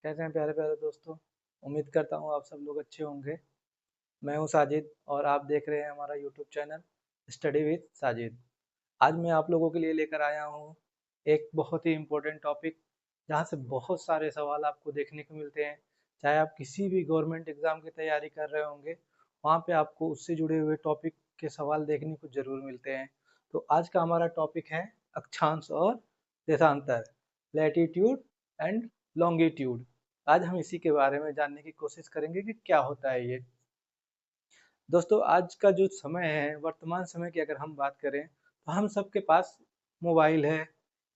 कैसे हैं प्यारे प्यारे दोस्तों। उम्मीद करता हूँ आप सब लोग अच्छे होंगे। मैं हूँ साजिद और आप देख रहे हैं हमारा YouTube channel study with Sajid. आज मैं आप लोगों के लिए लेकर आया हूँ एक बहुत ही इम्पोर्टेंट टॉपिक, जहाँ से बहुत सारे सवाल आपको देखने को मिलते हैं। चाहे आप किसी भी गवर्नमेंट एग्ज़ाम की तैयारी कर रहे होंगे, वहाँ पे आपको उससे जुड़े हुए टॉपिक के सवाल देखने को ज़रूर मिलते हैं। तो आज का हमारा टॉपिक है अक्षांश और देशांतर, लैटिट्यूड एंड लॉन्गिट्यूड। आज हम इसी के बारे में जानने की कोशिश करेंगे कि क्या होता है ये। दोस्तों, आज का जो समय है, वर्तमान समय की अगर हम बात करें तो हम सबके पास मोबाइल है,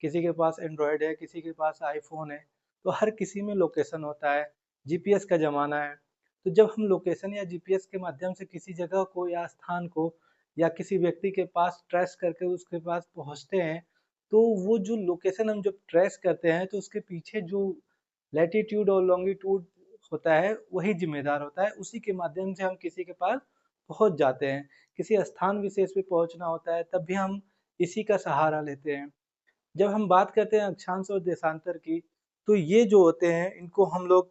किसी के पास एंड्रॉयड है, किसी के पास आईफोन है। तो हर किसी में लोकेशन होता है। जीपीएस का ज़माना है। तो जब हम लोकेशन या जीपीएस के माध्यम से किसी जगह को या स्थान को या किसी व्यक्ति के पास ट्रेस करके उसके पास पहुंचते हैं, तो वो जो लोकेशन हम जब ट्रेस करते हैं तो उसके पीछे जो लैटिट्यूड और लॉन्गिट्यूड होता है वही जिम्मेदार होता है। उसी के माध्यम से हम किसी के पास पहुंच जाते हैं। किसी स्थान विशेष पे पहुंचना होता है तब भी हम इसी का सहारा लेते हैं। जब हम बात करते हैं अक्षांश और देशांतर की, तो ये जो होते हैं इनको हम लोग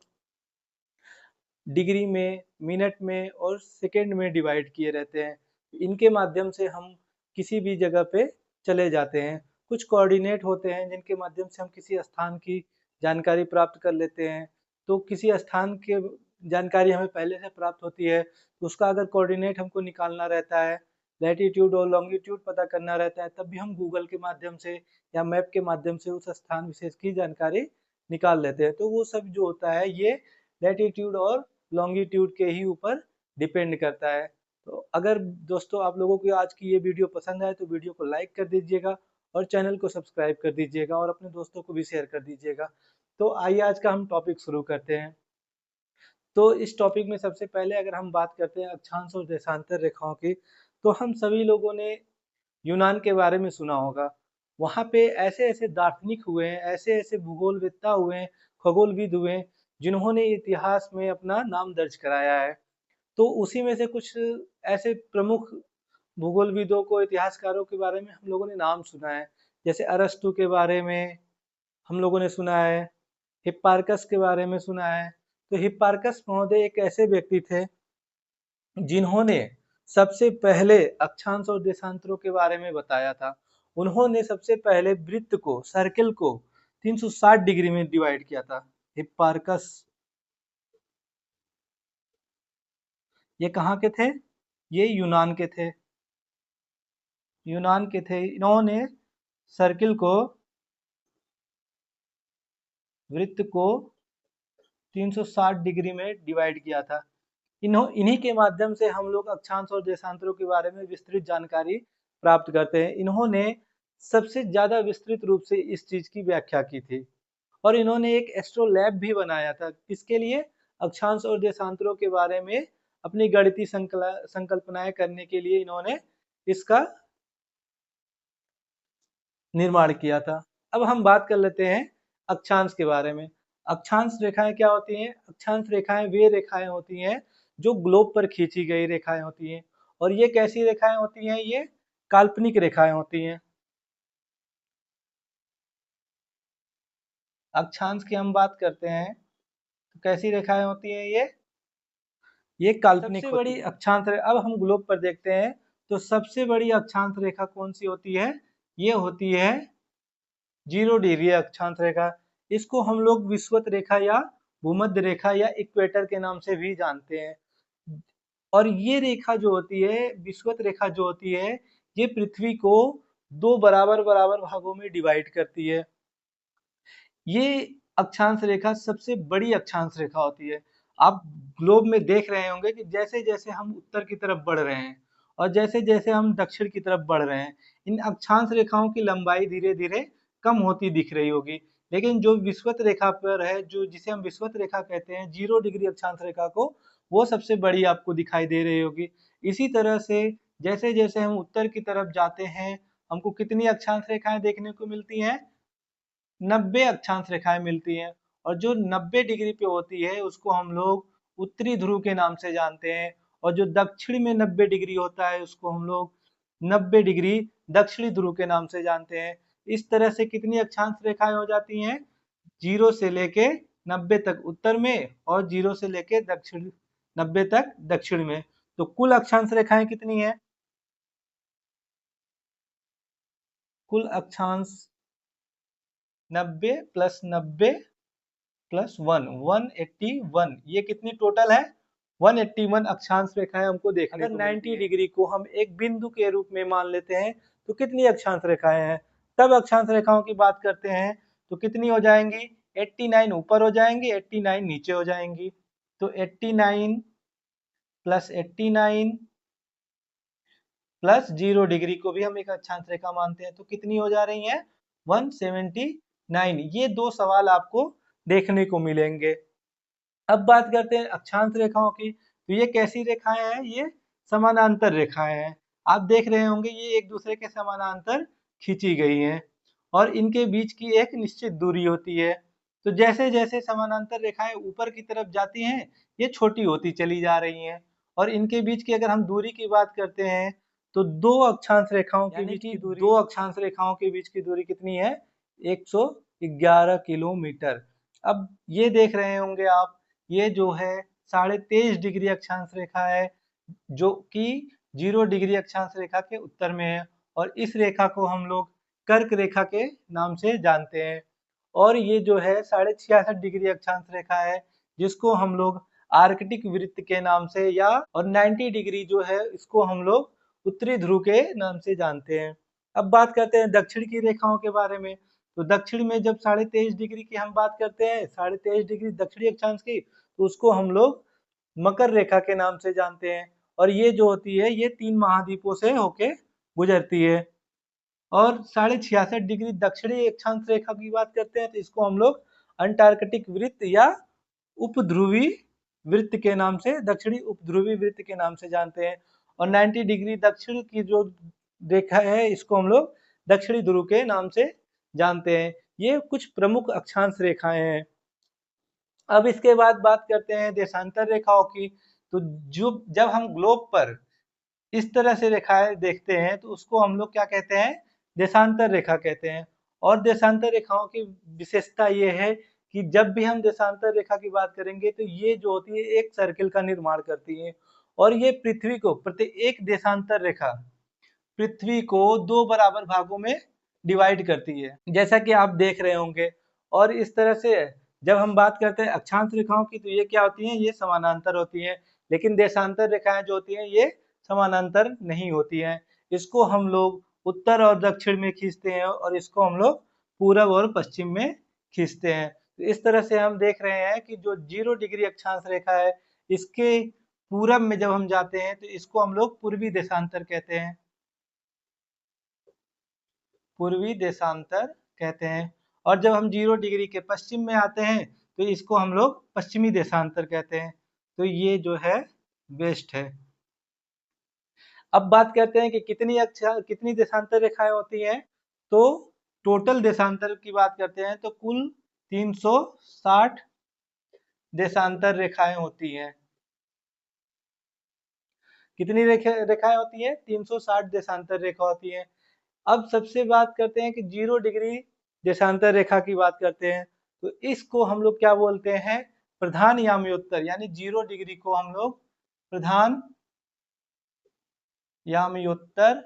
डिग्री में, मिनट में और सेकंड में डिवाइड किए रहते हैं। इनके माध्यम से हम किसी भी जगह पे चले जाते हैं। कुछ कोऑर्डिनेट होते हैं जिनके माध्यम से हम किसी स्थान की जानकारी प्राप्त कर लेते हैं। तो किसी स्थान के जानकारी हमें पहले से प्राप्त होती है, तो उसका अगर कोऑर्डिनेट हमको निकालना रहता है, लैटिट्यूड और लॉन्गिट्यूड पता करना रहता है, तब भी हम गूगल के माध्यम से या मैप के माध्यम से उस स्थान विशेष की जानकारी निकाल लेते हैं। तो वो सब जो होता है ये लैटिट्यूड और लॉन्गिट्यूड के ही ऊपर डिपेंड करता है। तो अगर दोस्तों आप लोगों को आज की ये वीडियो पसंद आए तो वीडियो को लाइक कर दीजिएगा और चैनल को सब्सक्राइब कर दीजिएगा और अपने दोस्तों को भी शेयर कर दीजिएगा। तो आइए आज का हम टॉपिक शुरू करते हैं। तो इस टॉपिक में सबसे पहले अगर हम बात करते हैं अक्षांश और देशांतर रेखाओं की, तो हम सभी लोगों ने यूनान के बारे में सुना होगा। वहाँ पे ऐसे ऐसे दार्शनिक हुए हैं, ऐसे ऐसे भूगोलवेत्ता हुए हैं, खगोलविद हुए हैं, जिन्होंने इतिहास में अपना नाम दर्ज कराया है। तो उसी में से कुछ ऐसे प्रमुख भूगोलविदों को, इतिहासकारों के बारे में हम लोगों ने नाम सुना है। जैसे अरस्तु के बारे में हम लोगों ने सुना है, हिप्पारकस के बारे में सुना है। तो हिप्पारकस महोदय एक ऐसे व्यक्ति थे जिन्होंने सबसे पहले अक्षांश और देशांतरों के बारे में बताया था। उन्होंने सबसे पहले वृत्त को, सर्किल को 360 डिग्री में डिवाइड किया था। हिप्पारकस, ये कहाँ के थे? ये यूनान के थे। यूनान के थे। इन्होंने सर्किल को, वृत्त को 360 डिग्री में डिवाइड किया था। इन्हीं के माध्यम से हम लोग अक्षांश और देशांतरों के बारे में विस्तृत जानकारी प्राप्त करते हैं। इन्होंने सबसे ज्यादा विस्तृत रूप से इस चीज की व्याख्या की थी और इन्होंने एक एस्ट्रोलैब भी बनाया था। किसके लिए? अक्षांश और देशांतरों के बारे में अपनी गणितीय संकल्पनाएं करने के लिए इन्होंने इसका निर्माण किया था। अब हम बात कर लेते हैं अक्षांश के बारे में। अक्षांश रेखाएं क्या होती हैं? अक्षांश रेखाएं वे रेखाएं होती हैं जो ग्लोब पर खींची गई रेखाएं होती हैं। और ये कैसी रेखाएं होती हैं? ये काल्पनिक रेखाएं होती हैं। अक्षांश की हम बात करते हैं तो कैसी रेखाएं होती हैं? ये काल्पनिक सबसे बड़ी अक्षांश रेखा, अब हम ग्लोब पर देखते हैं तो सबसे बड़ी अक्षांश रेखा कौन सी होती है? ये होती है 0 डिग्री अक्षांश रेखा। इसको हम लोग विषुवत रेखा या भूमध्य रेखा या इक्वेटर के नाम से भी जानते हैं। और ये रेखा जो होती है, विषुवत रेखा जो होती है, ये पृथ्वी को दो बराबर बराबर भागों में डिवाइड करती है। ये अक्षांश रेखा सबसे बड़ी अक्षांश रेखा होती है। आप ग्लोब में देख रहे होंगे कि जैसे जैसे हम उत्तर की तरफ बढ़ रहे हैं और जैसे जैसे हम दक्षिण की तरफ बढ़ रहे हैं, इन अक्षांश रेखाओं की लंबाई धीरे धीरे कम होती दिख रही होगी। लेकिन जो विषुवत रेखा पर है, जो जिसे हम विषुवत रेखा कहते हैं, 0 डिग्री अक्षांश रेखा को, वो सबसे बड़ी आपको दिखाई दे रही होगी। इसी तरह से जैसे जैसे हम उत्तर की तरफ जाते हैं, हमको कितनी अक्षांश रेखाएं देखने को मिलती हैं? 90 अक्षांश रेखाएं मिलती हैं। और जो 90 डिग्री पे होती है उसको हम लोग उत्तरी ध्रुव के नाम से जानते हैं। और जो दक्षिण में 90 डिग्री होता है उसको हम लोग 90 डिग्री दक्षिणी ध्रुव के नाम से जानते हैं। इस तरह से कितनी अक्षांश रेखाएं हो जाती हैं? 0 से लेके 90 तक उत्तर में और 0 से लेके दक्षिण 90 तक दक्षिण में। तो कुल अक्षांश रेखाएं कितनी है? कुल अक्षांश 90 प्लस 90 प्लस 1 181। ये कितनी टोटल है? 181 अक्षांश रेखाएं हमको देखने को मिलती है। 90 डिग्री को हम एक बिंदु के रूप में मान लेते हैं तो कितनी अक्षांश रेखाएं हैं? तब अक्षांश रेखाओं की बात करते हैं तो कितनी हो जाएंगी? 89 ऊपर हो जाएंगी, 89 नीचे हो जाएंगी। तो 89 प्लस 89 प्लस 0 डिग्री को भी हम एक अक्षांश रेखा मानते हैं तो कितनी हो जा रही है? 179। ये दो सवाल आपको देखने को मिलेंगे। अब बात करते हैं अक्षांश रेखाओं की। तो ये कैसी रेखाएं हैं? ये समानांतर रेखाएं हैं। आप देख रहे होंगे ये एक दूसरे के समानांतर खींची गई हैं और इनके बीच की एक निश्चित दूरी होती है। तो जैसे जैसे समानांतर रेखाएं ऊपर की तरफ जाती हैं ये छोटी होती चली जा रही हैं और इनके बीच की अगर हम दूरी की बात करते हैं तो दो अक्षांश रेखाओं के बीच की दूरी, दो अक्षांश रेखाओं के बीच की दूरी कितनी है? 111 किलोमीटर। अब ये देख रहे होंगे आप, ये जो है 23.5 डिग्री अक्षांश रेखा है जो कि 0 डिग्री अक्षांश रेखा के उत्तर में है और इस रेखा को हम लोग कर्क रेखा के नाम से जानते हैं। और ये जो है 66.5 डिग्री अक्षांश रेखा है जिसको हम लोग आर्कटिक वृत्त के नाम से या और 90 डिग्री जो है इसको हम लोग उत्तरी ध्रुव के नाम से जानते हैं। अब बात करते हैं दक्षिण की रेखाओं के बारे में। तो दक्षिण में जब 23.5 डिग्री की हम बात करते हैं, 23.5 डिग्री दक्षिणी अक्षांश की, तो उसको हम लोग मकर रेखा के नाम से जानते हैं और ये जो होती है ये 3 महाद्वीपों से होके गुजरती है। और 66.5 डिग्री दक्षिणी अक्षांश रेखा की बात करते हैं तो इसको हम लोग अंटार्कटिक वृत्त या उपध्रुवी वृत्त के नाम से, दक्षिणी उपध्रुवी वृत्त के नाम से जानते हैं। और 90 डिग्री दक्षिण की जो रेखा है इसको हम लोग दक्षिणी ध्रुव के नाम से जानते हैं। ये कुछ प्रमुख अक्षांश रेखाएं हैं। अब इसके बाद बात करते हैं देशांतर रेखाओं की। तो जो जब हम ग्लोब पर इस तरह से रेखाएं देखते हैं तो उसको हम लोग क्या कहते हैं? देशांतर रेखा कहते हैं। और देशांतर रेखाओं की विशेषता ये है कि जब भी हम देशांतर रेखा की बात करेंगे तो ये जो होती है एक सर्किल का निर्माण करती है और ये पृथ्वी को प्रत्येक देशांतर रेखा पृथ्वी को 2 बराबर भागों में डिवाइड करती है, जैसा कि आप देख रहे होंगे। और इस तरह से जब हम बात करते हैं अक्षांश रेखाओं की तो ये क्या होती हैं? ये समानांतर होती हैं। लेकिन देशांतर रेखाएं जो होती हैं ये समानांतर नहीं होती हैं। इसको हम लोग उत्तर और दक्षिण में खींचते हैं और इसको हम लोग पूरब और पश्चिम में खींचते हैं। तो इस तरह से हम देख रहे हैं कि जो 0 डिग्री अक्षांश रेखा है इसके पूरब में जब हम जाते हैं तो इसको हम लोग पूर्वी देशांतर कहते हैं, पूर्वी देशांतर कहते हैं। और जब हम 0 डिग्री के पश्चिम में आते हैं तो इसको हम लोग पश्चिमी देशांतर कहते हैं। तो ये जो है वेस्ट है। अब बात करते हैं कि कितनी देशांतर रेखाएं होती हैं। तो टोटल देशांतर की बात करते हैं तो कुल 360 देशांतर रेखाएं होती हैं। कितनी रेखाएं होती हैं? 360 देशांतर रेखा होती हैं। अब सबसे बात करते हैं कि 0 डिग्री देशांतर रेखा की बात करते हैं तो इसको हम लोग क्या बोलते हैं? प्रधान याम्योत्तर, यानी 0 डिग्री को हम लोग प्रधान याम्योत्तर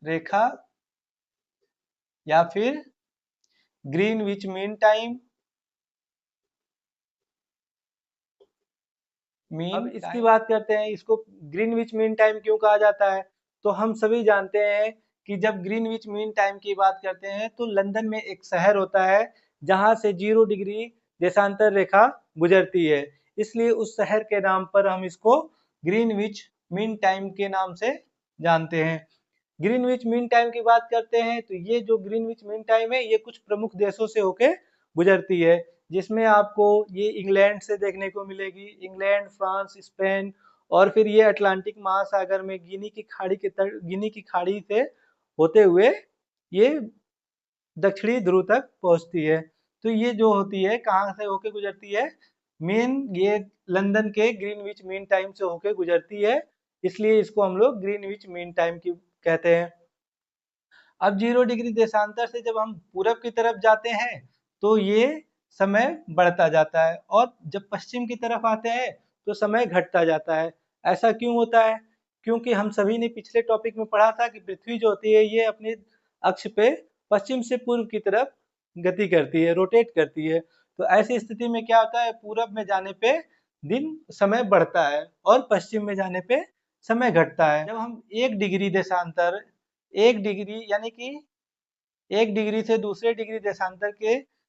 रेखा या फिर ग्रीनविच मीन टाइम अब इसकी बात करते हैं, इसको ग्रीनविच मीन टाइम क्यों कहा जाता है? तो हम सभी जानते हैं कि जब ग्रीनविच मीन टाइम की बात करते हैं तो लंदन में एक शहर होता है जहां से 0 डिग्री देशांतर रेखा गुजरती है, इसलिए उस शहर के नाम पर हम इसको ग्रीनविच मीन टाइम के नाम से जानते हैं। ग्रीनविच मीन टाइम की बात करते हैं तो ये जो ग्रीनविच मीन टाइम है ये कुछ प्रमुख देशों से होके गुजरती है, जिसमें आपको ये इंग्लैंड से देखने को मिलेगी, इंग्लैंड, फ्रांस, स्पेन और फिर ये अटलांटिक महासागर में गिनी की खाड़ी से होते हुए ये दक्षिणी ध्रुव तक पहुंचती है। तो ये जो होती है कहाँ से होके गुजरती है? मेन ये लंदन के ग्रीनविच मीन टाइम से होके गुजरती है, इसलिए इसको हम लोग ग्रीनविच मीन टाइम की कहते हैं। अब 0 डिग्री देशांतर से जब हम पूरब की तरफ जाते हैं तो ये समय बढ़ता जाता है, और जब पश्चिम की तरफ आते हैं तो समय घटता जाता है। ऐसा क्यों होता है? क्योंकि हम सभी ने पिछले टॉपिक में पढ़ा था कि पृथ्वी जो होती है ये अपने अक्ष पे पश्चिम से पूर्व की तरफ गति करती है, रोटेट करती है। तो ऐसी स्थिति में क्या होता है, पूरब में जाने पे दिन समय बढ़ता है और पश्चिम में जाने पे समय घटता है। जब हम 1 डिग्री देशांतर, 1 डिग्री यानी कि 1 डिग्री से दूसरे डिग्री देशांतर के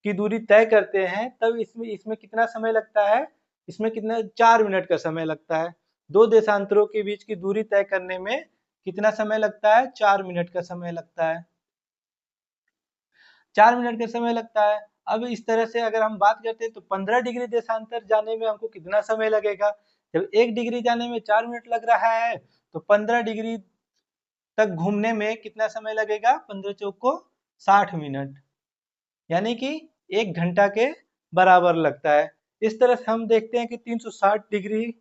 की दूरी तय करते हैं, तब इसमें इसमें कितना समय लगता है? इसमें कितना 4 मिनट का समय लगता है। दो देशांतरों के बीच की दूरी तय करने में कितना समय लगता है? 4 मिनट का समय लगता है। 4 मिनट का समय लगता है। अब इस तरह से अगर हम बात करते हैं तो 15 डिग्री देशांतर जाने में हमको कितना समय लगेगा? जब 1 डिग्री जाने में 4 मिनट लग रहा है तो 15 डिग्री तक घूमने में कितना समय लगेगा? 15 चौक को 60 मिनट, यानी कि 1 घंटा के बराबर लगता है। इस तरह से हम देखते हैं कि 360 डिग्री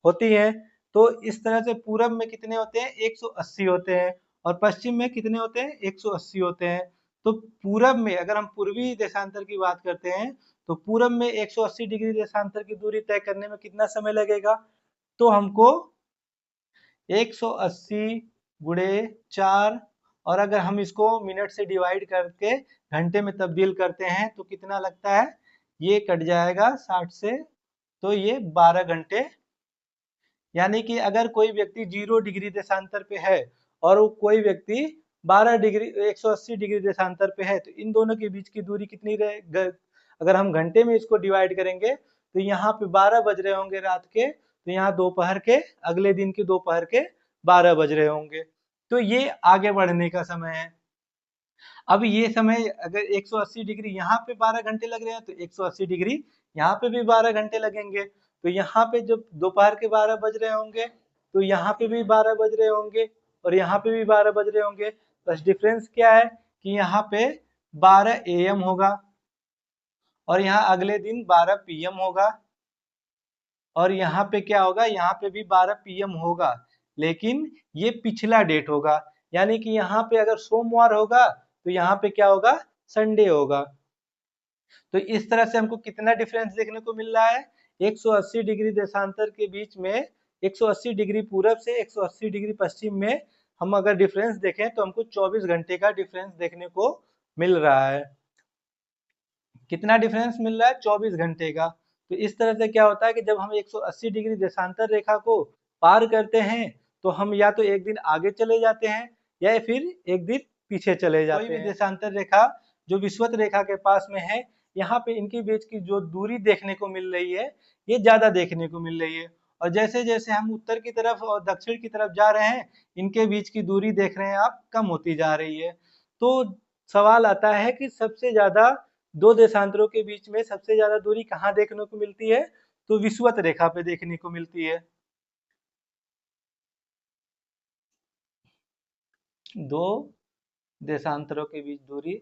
होती है। तो इस तरह से पूरब में कितने होते हैं? 180 होते हैं, और पश्चिम में कितने होते हैं? 180 होते हैं। तो पूरब में अगर हम पूर्वी देशांतर की बात करते हैं तो पूरब में 180 डिग्री देशांतर की दूरी तय करने में कितना समय लगेगा? तो हमको 180 गुणे 4, और अगर हम इसको मिनट से डिवाइड करके घंटे में तब्दील करते हैं तो कितना लगता है? ये कट जाएगा 60 से, तो ये 12 घंटे। यानी कि अगर कोई व्यक्ति 0 डिग्री देशांतर पे है और वो कोई व्यक्ति 180 डिग्री देशांतर पे है, तो इन दोनों के बीच की दूरी कितनी रहे? अगर हम घंटे में इसको डिवाइड करेंगे तो यहाँ पे 12 बज रहे होंगे रात के, तो यहाँ दोपहर के, अगले दिन के दोपहर के 12 बज रहे होंगे। तो ये आगे बढ़ने का समय है। अब ये समय अगर 180 डिग्री यहाँ पे 12 घंटे लग रहे हैं तो 180 डिग्री यहाँ पे भी 12 घंटे लगेंगे। तो यहाँ पे जब दोपहर के 12 बज रहे होंगे तो यहाँ पे भी 12 बज रहे होंगे, और यहाँ पे भी 12 बज रहे होंगे। बस डिफरेंस क्या है कि यहाँ पे 12 AM होगा और यहाँ अगले दिन 12 PM होगा, और यहाँ पे क्या होगा? यहाँ पे भी 12 PM होगा, लेकिन ये पिछला डेट होगा। यानी कि यहाँ पे अगर सोमवार होगा तो यहाँ पे क्या होगा? संडे होगा। तो इस तरह से हमको कितना डिफरेंस देखने को मिल रहा है? 180 डिग्री देशांतर के बीच में, 180 डिग्री पूरब से 180 डिग्री पश्चिम में हम अगर डिफरेंस देखें तो हमको 24 घंटे का डिफरेंस देखने को मिल रहा है। कितना डिफरेंस मिल रहा है? 24 घंटे का। तो इस तरह से क्या होता है कि जब हम 180 डिग्री देशांतर रेखा को पार करते हैं तो हम या तो एक दिन आगे चले जाते हैं या फिर एक दिन पीछे चले जाते हैं। कोई भी देशांतर रेखा जो विषुवत रेखा के पास में है, यहाँ पे इनके बीच की जो दूरी देखने को मिल रही है ये ज्यादा देखने को मिल रही है, और जैसे जैसे हम उत्तर की तरफ और दक्षिण की तरफ जा रहे हैं इनके बीच की दूरी देख रहे हैं आप, कम होती जा रही है। तो सवाल आता है कि सबसे ज्यादा दो देशांतरों के बीच में सबसे ज्यादा दूरी कहाँ देखने को मिलती है? तो विषुवत रेखा पे देखने को मिलती है। दो देशांतरों के बीच दूरी,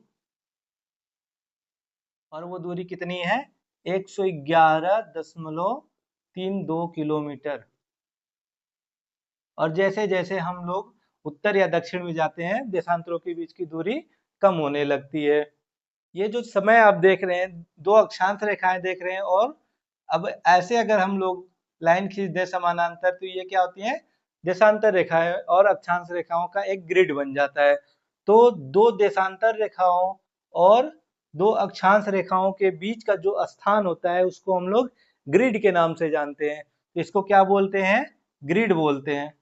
और वो दूरी कितनी है? 111.32 किलोमीटर। और जैसे जैसे हम लोग उत्तर या दक्षिण में जाते हैं देशांतरों के बीच की दूरी कम होने लगती है। ये जो समय आप देख रहे हैं, दो अक्षांश रेखाएं देख रहे हैं, और अब ऐसे अगर हम लोग लाइन खींच दें समानांतर तो ये क्या होती है? देशांतर रेखाएं और अक्षांश रेखाओं का एक ग्रिड बन जाता है। तो दो देशांतर रेखाओं और दो अक्षांश रेखाओं के बीच का जो स्थान होता है उसको हम लोग ग्रिड के नाम से जानते हैं। तो इसको क्या बोलते हैं? ग्रिड बोलते हैं।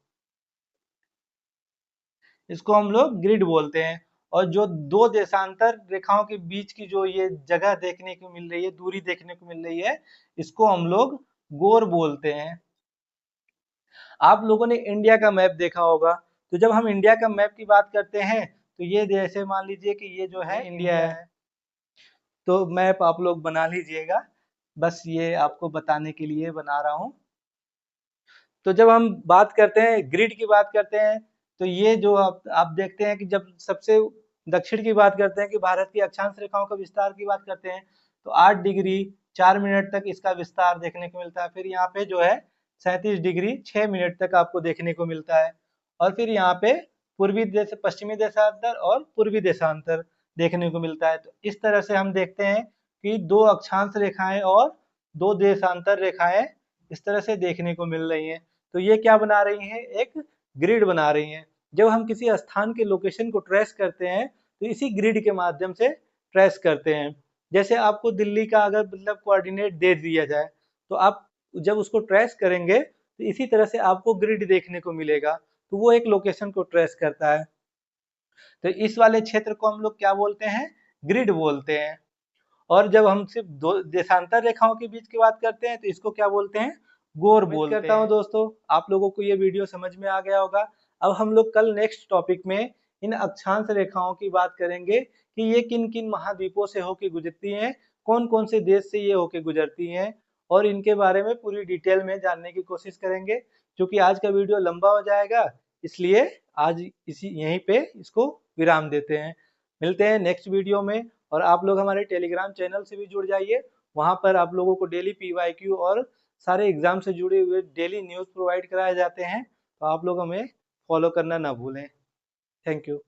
इसको हम लोग ग्रिड बोलते हैं। और जो दो देशांतर रेखाओं के बीच की जो ये जगह देखने को मिल रही है, दूरी देखने को मिल रही है, इसको हम लोग गोर बोलते हैं। आप लोगों ने इंडिया का मैप देखा होगा, तो जब हम इंडिया का मैप की बात करते हैं तो ये जैसे मान लीजिए कि ये जो है इंडिया है, तो मैप आप लोग बना लीजिएगा, बस ये आपको बताने के लिए बना रहा हूँ। तो जब हम बात करते हैं ग्रिड की बात करते हैं तो ये जो आप देखते हैं कि जब सबसे दक्षिण की बात करते हैं कि भारत की अक्षांश रेखाओं का विस्तार की बात करते हैं तो 8 डिग्री 4 मिनट तक इसका विस्तार देखने को मिलता है। फिर यहाँ पे जो है 37 डिग्री 6 मिनट तक आपको देखने को मिलता है, और फिर यहाँ पे पूर्वी देश पश्चिमी देशांतर और पूर्वी देशांतर देखने को मिलता है। तो इस तरह से हम देखते हैं कि 2 अक्षांश रेखाएं और 2 देशांतर रेखाएं इस तरह से देखने को मिल रही हैं। तो ये क्या बना रही हैं? एक ग्रिड बना रही हैं। जब हम किसी स्थान के लोकेशन को ट्रेस करते हैं तो इसी ग्रिड के माध्यम से ट्रेस करते हैं। जैसे आपको दिल्ली का अगर मतलब कोऑर्डिनेट दे दिया जाए तो आप जब उसको ट्रेस करेंगे तो इसी तरह से आपको ग्रिड देखने को मिलेगा। तो वो एक लोकेशन को ट्रेस करता है। तो इस वाले क्षेत्र को हम लोग क्या बोलते हैं? ग्रिड बोलते हैं। और जब हम सिर्फ दो देशांतर रेखाओं के बीच की बात करते हैं तो इसको क्या बोलते हैं? गोर बोलते हैं। करता हूँ दोस्तों आप लोगों को ये वीडियो समझ में आ गया होगा। अब हम लोग कल नेक्स्ट टॉपिक में इन अक्षांश रेखाओं की बात करेंगे कि ये किन किन महाद्वीपों से होकर गुजरती हैं, कौन कौन से देश से ये होकर गुजरती हैं, और इनके बारे में पूरी डिटेल में जानने की कोशिश करेंगे। क्योंकि आज का वीडियो लंबा हो जाएगा इसलिए आज इसी यहीं पे इसको विराम देते हैं। मिलते हैं नेक्स्ट वीडियो में। और आप लोग हमारे टेलीग्राम चैनल से भी जुड़ जाइए। वहाँ पर आप लोगों को डेली पीवाईक्यू और सारे एग्जाम से जुड़े हुए डेली न्यूज़ प्रोवाइड कराए जाते हैं। तो आप लोग हमें फॉलो करना ना भूलें। Thank you.